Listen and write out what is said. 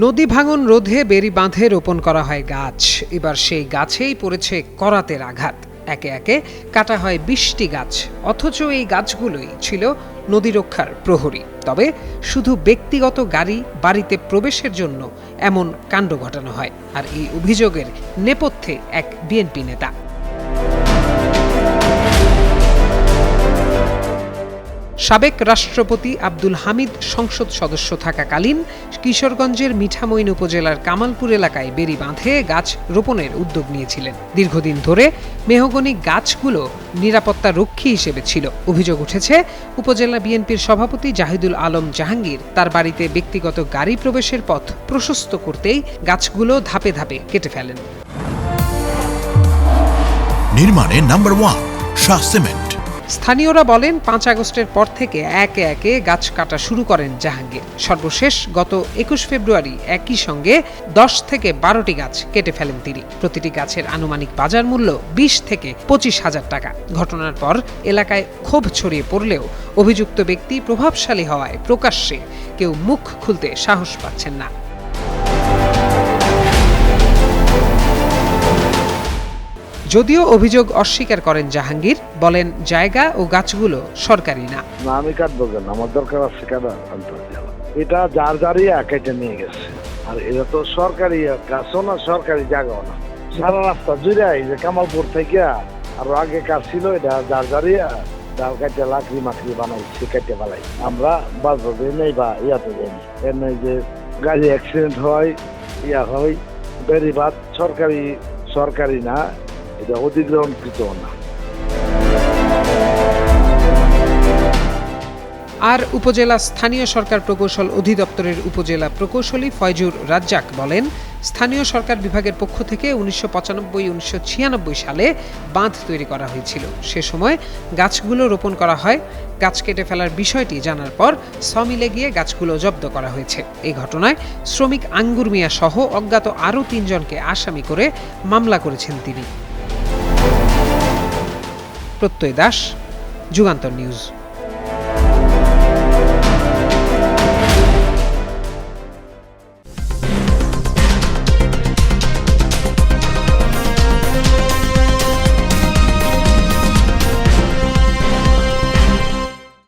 নদী ভাঙন রোধে বেড়ি বাঁধে রোপণ করা হয় গাছ। এবার সেই গাছেই পড়েছে করাতের আঘাত। একে একে কাটা হয় ২০টি গাছ, অথচ এই গাছগুলোই ছিল নদী রক্ষার প্রহরী। তবে শুধু ব্যক্তিগত গাড়ি বাড়িতে প্রবেশের জন্য এমন কাণ্ড ঘটানো হয়, আর এই অভিযোগের নেপথ্যে এক বিএনপি নেতা। সাবেক রাষ্ট্রপতি আব্দুল হামিদ সংসদ সদস্য থাকাকালীন কিশোরগঞ্জের মিঠামইন উপজেলার কামালপুর এলাকায় বেড়ি বাঁধে গাছ রোপণের উদ্যোগ নিয়েছিলেন। দীর্ঘদিন ধরে মেহগনি গাছগুলো নিরাপত্তা রক্ষী হিসেবে ছিল। অভিযোগ উঠেছে, উপজেলা বিএনপির সভাপতি জাহিদুল আলম জাহাঙ্গীর তার বাড়িতে ব্যক্তিগত গাড়ি প্রবেশের পথ প্রশস্ত করতেই গাছগুলো ধাপে ধাপে কেটে ফেলেন। নির্মাণে নাম্বার 1 শাহ সিমেন্ট। স্থানীয়রা বলেন, ৫ আগস্টের পর থেকে একে একে গাছ কাটা শুরু করেন জাহাঙ্গীর। সর্বশেষ গত ২১ ফেব্রুয়ারি একই সঙ্গে ১০ থেকে ১২টি গাছ কেটে ফেলেন তিনি। প্রতিটি গাছের আনুমানিক বাজার মূল্য ২০ থেকে ২৫ হাজার টাকা। ঘটনার পর এলাকায় ক্ষোভ ছড়িয়ে পড়লেও অভিযুক্ত ব্যক্তি প্রভাবশালী হওয়ায় প্রকাশ্যে কেউ মুখ খুলতে সাহস পাচ্ছেন না। যদিও অভিযোগ অস্বীকার করেন জাহাঙ্গীর, বলেন জায়গা ও গাছগুলো সরকারি না। আমি কাটবো কেন, আমার দরকার আছে কাটা আনতে। এটা যার যারই কেটে নিয়ে গেছে, আর এটা তো সরকারি গাছও না, সরকারি জায়গাও না। সারা রাস্তা জুড়ে এই যে কামালপুর থেকে আর আগে কাজ ছিল, এটা যার যারই ডাল কাটে লাকড়ি মাকড়ি বানাইছে, কেটে বালাই। আমরা বাজারে নেই বা ইয়াতে যাই, এর নেই যে গাড়ি অ্যাক্সিডেন্ট হয়, ইয়া হয়। বেড়িবাঁধ সরকারি না, এটা অধিগ্রহণকৃত না। আর উপজেলা স্থানীয় সরকার প্রকৌশল অধিদপ্তরের উপজেলা প্রকৌশলী ফয়জুর রাজ্জাক বলেন, স্থানীয় সরকার বিভাগের পক্ষ থেকে ১৯৯৫-১৯৯৬ সালে বাঁধ তৈরি করা হয়েছিল। সে সময় গাছগুলো রোপণ করা হয়। গাছ কেটে ফেলার বিষয়টি জানার পর সমিলে গিয়ে গাছগুলো জব্দ করা হয়েছে। এই ঘটনায় শ্রমিক আঙ্গুর মিয়া সহ অজ্ঞাত আরও ৩ জনকে আসামি করে মামলা করেছেন তিনি। প্রত্যয় দাস, যুগান্তর নিউজ।